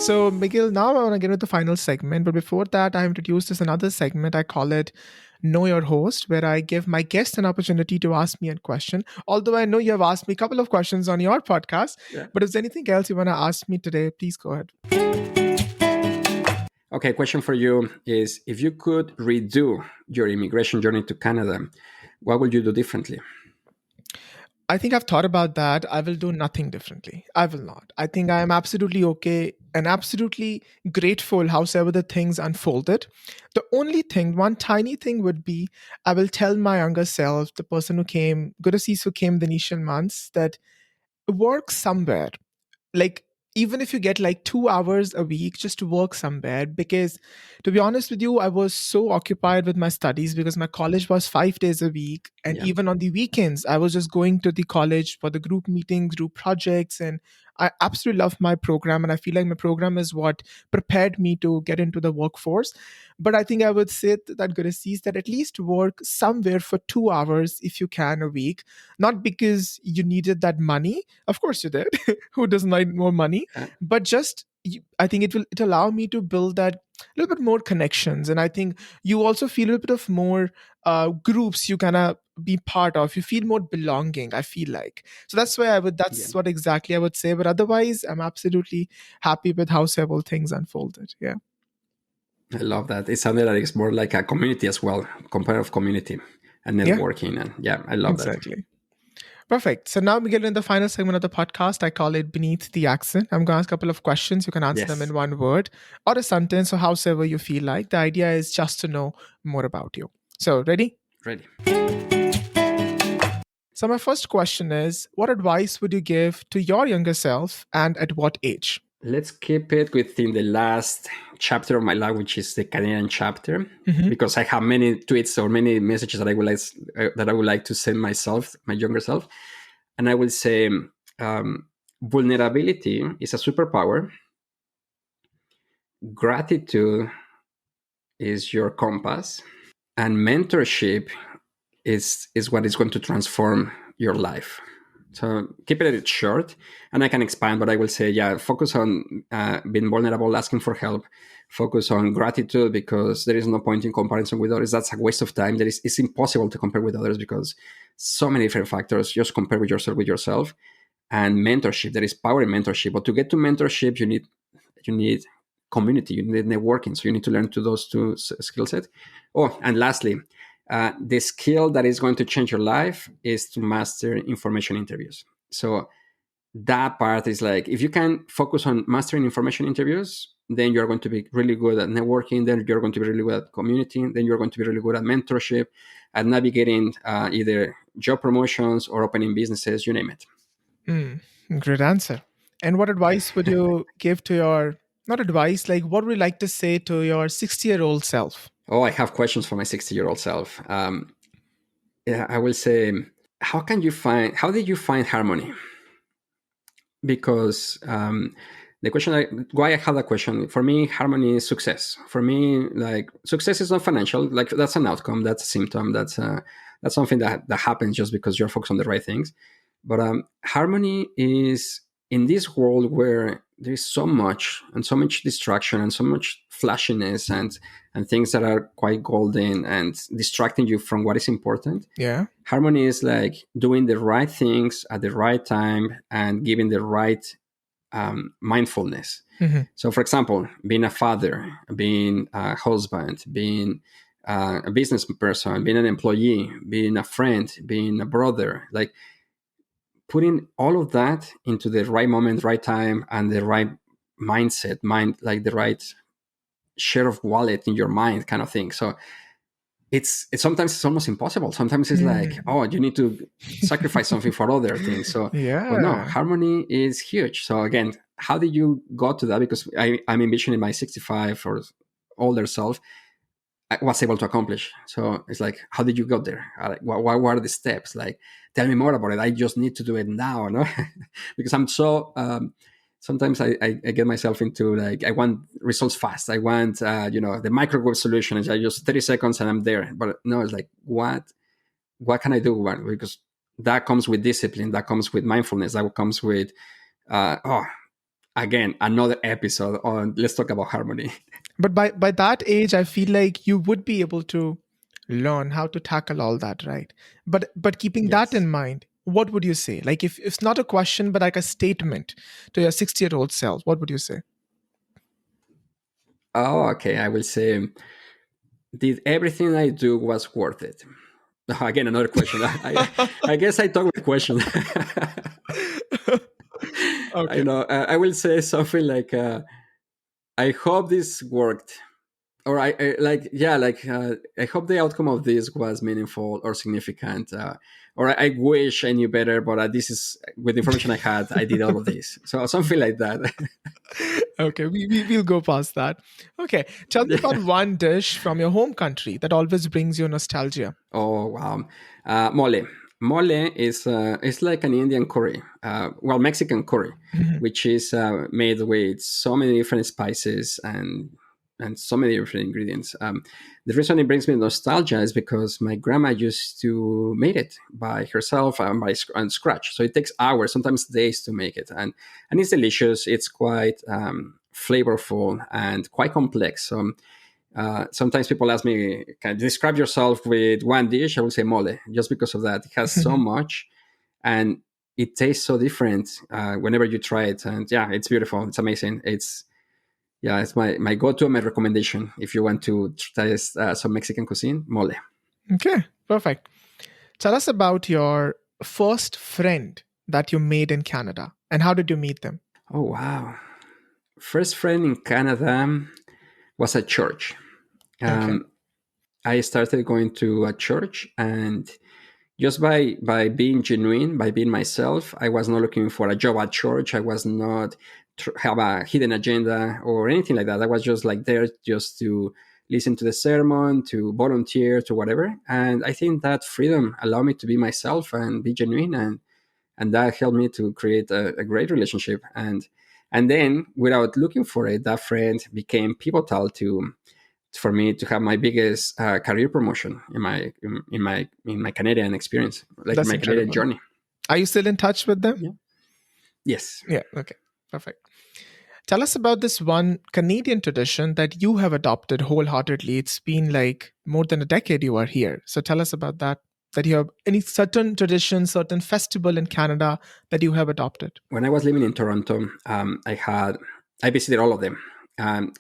So, Miguel, now I want to get into the final segment. But before that, I introduced this another segment. I call it Know Your Host, where I give my guest an opportunity to ask me a question. Although I know you have asked me a couple of questions on your podcast, Yeah. but if there's anything else you want to ask me today, please go ahead. Okay, question for you is if you could redo your immigration journey to Canada, what would you do differently? I think I've thought about that. I will do nothing differently. I will not. I think I am absolutely okay and absolutely grateful howsoever the things unfolded. The only thing, one tiny thing would be I will tell my younger self, the person who came, Gurasis who came the initial months, that work somewhere, like even if you get like 2 hours a week, just to work somewhere. Because to be honest with you, I was so occupied with my studies because my college was 5 days a week, and Yeah. even on the weekends I was just going to the college for the group meetings, group projects. And I absolutely love my program, and I feel like my program is what prepared me to get into the workforce. But I think I would say that Gurasis, that at least work somewhere for 2 hours if you can a week, not because you needed that money. Of course you did. Who doesn't need more money? Uh, But just I think it allow me to build that little bit more connections. And I think you also feel a bit of more groups you kind of be part of. You feel more belonging, I feel like. So that's why yeah. that's what exactly I would say. But otherwise, I'm absolutely happy with how several things unfolded. Yeah. I love that. It's something that is more like a community as well, comparative community and Yeah, networking. And yeah, I love that. exactly. Perfect. So now we get in the final segment of the podcast. I call it Beneath the Accent. I'm going to ask a couple of questions. You can answer them in Yes, one word or a sentence or however you feel like. The idea is just to know more about you. So, ready? ready. So, my first question is, what advice would you give to your younger self and at what age? Let's keep it within the last chapter of my life, which is the Canadian chapter, Hmm. because I have many tweets or many messages that I would like to send myself, my younger self, and I will say, vulnerability is a superpower. Gratitude is your compass, and mentorship is what is going to transform your life. So keep it short, and I can expand, but I will say, yeah, focus on being vulnerable, asking for help. Focus on gratitude because there is no point in comparison with others. That's a waste of time. It's impossible to compare with others because so many different factors. Just compare with yourself. And mentorship, there is power in mentorship. But to get to mentorship, you need community, you need networking. So you need to learn to those two skill sets. Oh, and lastly, the skill that is going to change your life is to master information interviews. So that part is like, if you can focus on mastering information interviews, then you're going to be really good at networking. Then you're going to be really good at community. Then you're going to be really good at mentorship, at navigating either job promotions or opening businesses, you name it. Mm, great answer. And what advice would you give to your, not advice, like what would you like to say to your 60-year-old self? Oh, I have questions for my 60-year-old self. Yeah, I will say, how did you find harmony? Because the question, why I have that question, for me, harmony is success. For me, like, success is not financial. Like, that's an outcome, that's a symptom, that's something that happens just because you're focused on the right things. But harmony is in this world where there's so much and so much distraction and so much flashiness and things that are quite golden and distracting you from what is important. Yeah. Harmony is like doing the right things at the right time and giving the right mindfulness. Hmm. So, for example, being a father, being a husband, being a business person, being an employee, being a friend, being a brother, like putting all of that into the right moment, right time, and the right mind, like the right share of wallet in your mind, kind of thing. So it's sometimes it's almost impossible. Sometimes it's like, Mm. oh, you need to sacrifice something for other things. So, but no, Yeah. harmony is huge. So again, how did you got to that? Because I'm envisioning my 65 or older self I was able to accomplish. So it's like, how did you get there? Like, what were the steps? Like, tell me more about it. I just need to do it now, no? Because I'm so. Sometimes I get myself into like I want results fast. I want the microwave solution. It's like just 30 seconds and I'm there. But no, it's like what can I do? Because that comes with discipline. That comes with mindfulness. That comes with oh again, another episode on let's talk about harmony. But by that age, I feel like you would be able to learn how to tackle all that, right? But keeping that Yes. in mind, what would you say? Like if it's not a question, but like a statement to your 60-year-old self, what would you say? Oh, okay. I will say, did everything I do was worth it? Again, another question. I guess I talk with question. I Okay. know. I will say something like, I hope this worked, or I like, yeah, like I hope the outcome of this was meaningful or significant, or I wish I knew better, but this is with the information I had, I did all of this. So something like that. Okay, we'll go past that. Okay, tell me about Yeah. one dish from your home country that always brings you nostalgia. Oh wow, mole. Mole is like an Indian curry, well, Mexican curry, Mhm. which is made with so many different spices and so many different ingredients. The reason it brings me nostalgia is because my grandma used to make it by herself and on scratch. So it takes hours, sometimes days, to make it, and it's delicious. It's quite flavorful and quite complex. So sometimes people ask me, can you describe yourself with one dish? I will say mole, just because of that. It has so much, and it tastes so different whenever you try it. And yeah, it's beautiful. It's amazing. It's my go-to, my recommendation if you want to try some Mexican cuisine, mole. Okay, perfect. Tell us about your first friend that you made in Canada and how did you meet them? Oh wow! First friend in Canada was at church. Okay. Um, I started going to a church, and just by being genuine, by being myself, I was not looking for a job at church. I was not have a hidden agenda or anything like that. I was just like there just to listen to the sermon, to volunteer, to whatever. And I think that freedom allowed me to be myself and be genuine, and that helped me to create a great relationship. And then, without looking for it, that friend became pivotal to for me to have my biggest career promotion in my Canadian experience, like in That's my Canadian incredible. journey. Are you still in touch with them? Yeah. Yes. Yeah, okay. Perfect. Tell us about this one Canadian tradition that you have adopted wholeheartedly. It's been like more than a decade you are here. So tell us about that. That you have any certain tradition, certain festival in Canada that you have adopted. When I was living in Toronto, I visited all of them. Um,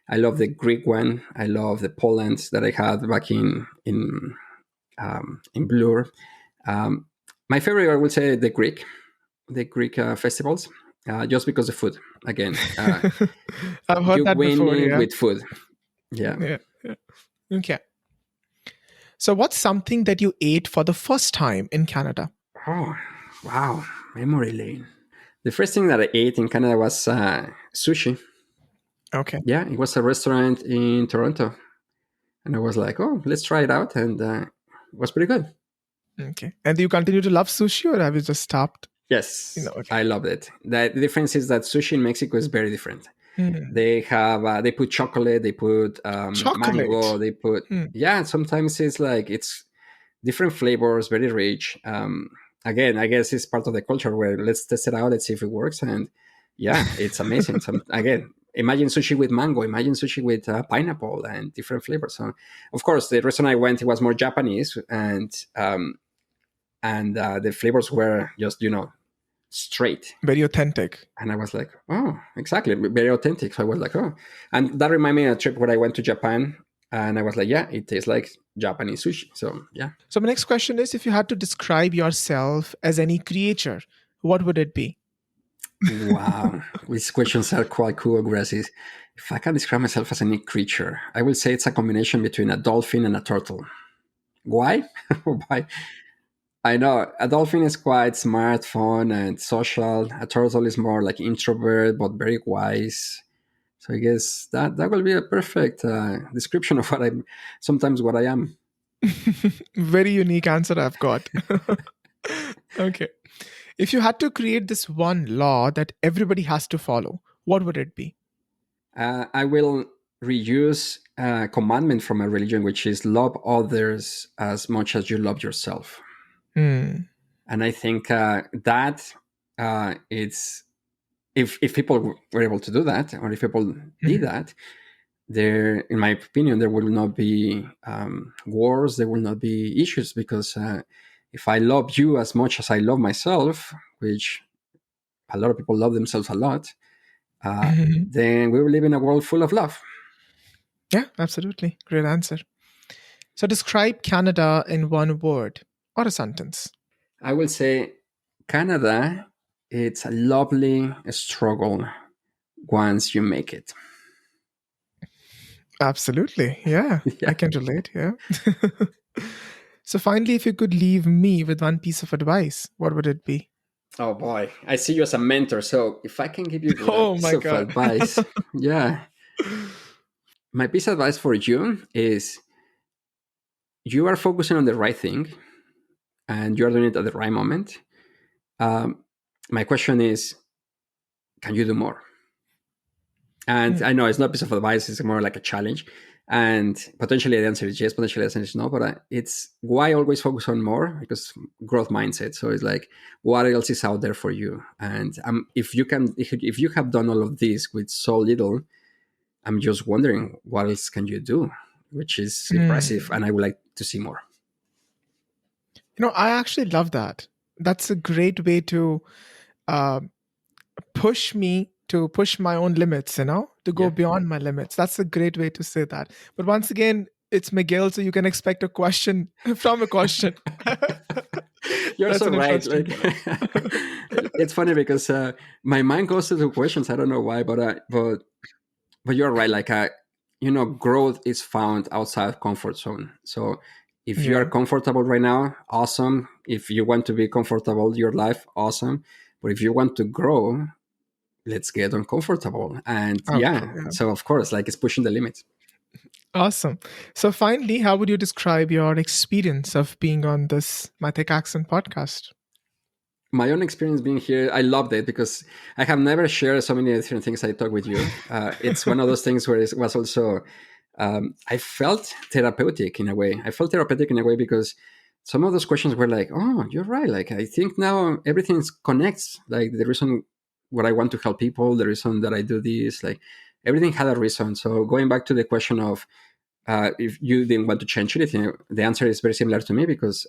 I love the Greek one. I love the Poland that I had back in Blur. Um, my favorite, I would say, the Greek festivals, just because of food. Again, I've heard you that win before, me yeah. with food. Yeah. Yeah. Yeah. Okay. So what's something that you ate for the first time in Canada? Oh, wow. Memory lane. The first thing that I ate in Canada was sushi. Okay. Yeah, it was a restaurant in Toronto. And I was like, oh, let's try it out. And it was pretty good. Okay. And do you continue to love sushi or have you just stopped? Yes, Okay. I loved it. The difference is that sushi in Mexico is very different. Hmm. They put chocolate, they put mango, Chocolate. they put, Hmm. yeah, sometimes it's different flavors, very rich. Again, I guess it's part of the culture where let's test it out, let's see if it works. And yeah, it's amazing. Again, imagine sushi with mango, imagine sushi with pineapple and different flavors. So, of course, the restaurant I went, it was more Japanese, and the flavors were just straight. Very authentic. And I was like, oh, exactly, very authentic. So I was like, oh, and that reminded me of a trip where I went to Japan, and I was like, yeah, it tastes like Japanese sushi. So yeah. So my next question is if you had to describe yourself as any creature, what would it be? Wow, these questions are quite cool, Gracie. If I can describe myself as any creature, I will say it's a combination between a dolphin and a turtle. Why? Why? I know a dolphin is quite smart, fun, and social. A turtle is more like introvert but very wise. So I guess that will be a perfect description of what I am. Very unique answer I've got. Okay. If you had to create this one law that everybody has to follow, what would it be? I will reuse a commandment from a religion, which is love others as much as you love yourself. Hmm. And I think that it's if people were able to do that, or if people did Mhm. that, there, in my opinion, there will not be wars. There will not be issues because if I love you as much as I love myself, which a lot of people love themselves a lot, Mhm. then we will live in a world full of love. Yeah, absolutely. Great answer. So describe Canada in one word or a sentence. I will say Canada, it's a lovely struggle once you make it. Absolutely. Yeah, I Yeah. can relate. Yeah. So finally, if you could leave me with one piece of advice, what would it be? Oh boy, I see you as a mentor. So if I can give you a Oh piece my of God. advice, yeah, my piece of advice for you is you are focusing on the right thing and you are doing it at the right moment. Um, my question is, can you do more? And Mm, I know it's not a piece of advice; it's more like a challenge. And potentially the answer is yes, potentially the answer is no. But it's why always focus on more because growth mindset. So it's like what else is out there for you? And if you can, if you have done all of this with so little, I'm just wondering what else can you do, which is impressive, mm. and I would like to see more. I actually love that. That's a great way to uh, push me to push my own limits, to go Yeah, beyond my limits. That's a great way to say that. But once again, it's Miguel, so you can expect a question from a question. you're That's so an right. interesting Like point. it's funny because my mind goes to the questions. I don't know why, but you're right. Like growth is found outside comfort zone. So if you are Yeah, comfortable right now, awesome. If you want to be comfortable your life, awesome. But if you want to grow, let's get uncomfortable. And outgrow. yeah, Yeah. so of course, like it's pushing the limits. Awesome. So finally, how would you describe your experience of being on this My Tech Accent podcast? My own experience being here, I loved it because I have never shared so many different things I talk with you. It's one of those things where it was also, I felt therapeutic in a way. I felt therapeutic in a way because some of those questions were like, oh, you're right. Like, I think now everything connects. Like, the reason what I want to help people, the reason that I do this, like, everything had a reason. So, going back to the question of if you didn't want to change anything, the answer is very similar to me because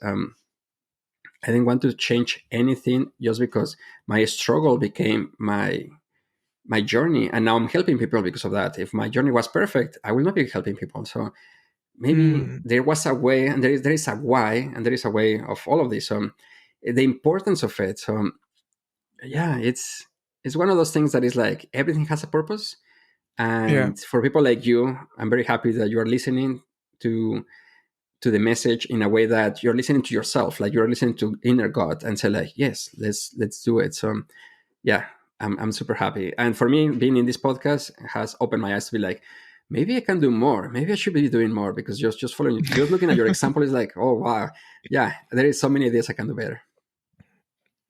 I didn't want to change anything just because my struggle became my journey, and now I'm helping people because of that. If my journey was perfect, I will not be helping people. So maybe Mm, there was a way, and there is a why, and there is a way of all of this. The importance of it. So yeah, it's one of those things that is like everything has a purpose, yeah, and for people like you, I'm very happy that you are listening to the message in a way that you're listening to yourself, like you're listening to inner God, and say like, yes, let's do it. So yeah, I'm super happy. And for me, being in this podcast has opened my eyes to be like, maybe I can do more. Maybe I should be doing more because just following, just looking at your example is like, oh wow, yeah, there is so many ideas I can do better.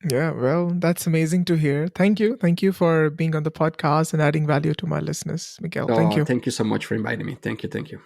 yeah. Well, that's amazing to hear. Thank you. Thank you for being on the podcast and adding value to my listeners, Miguel. Thank Oh, you. thank you so much for inviting me. Thank you, thank you.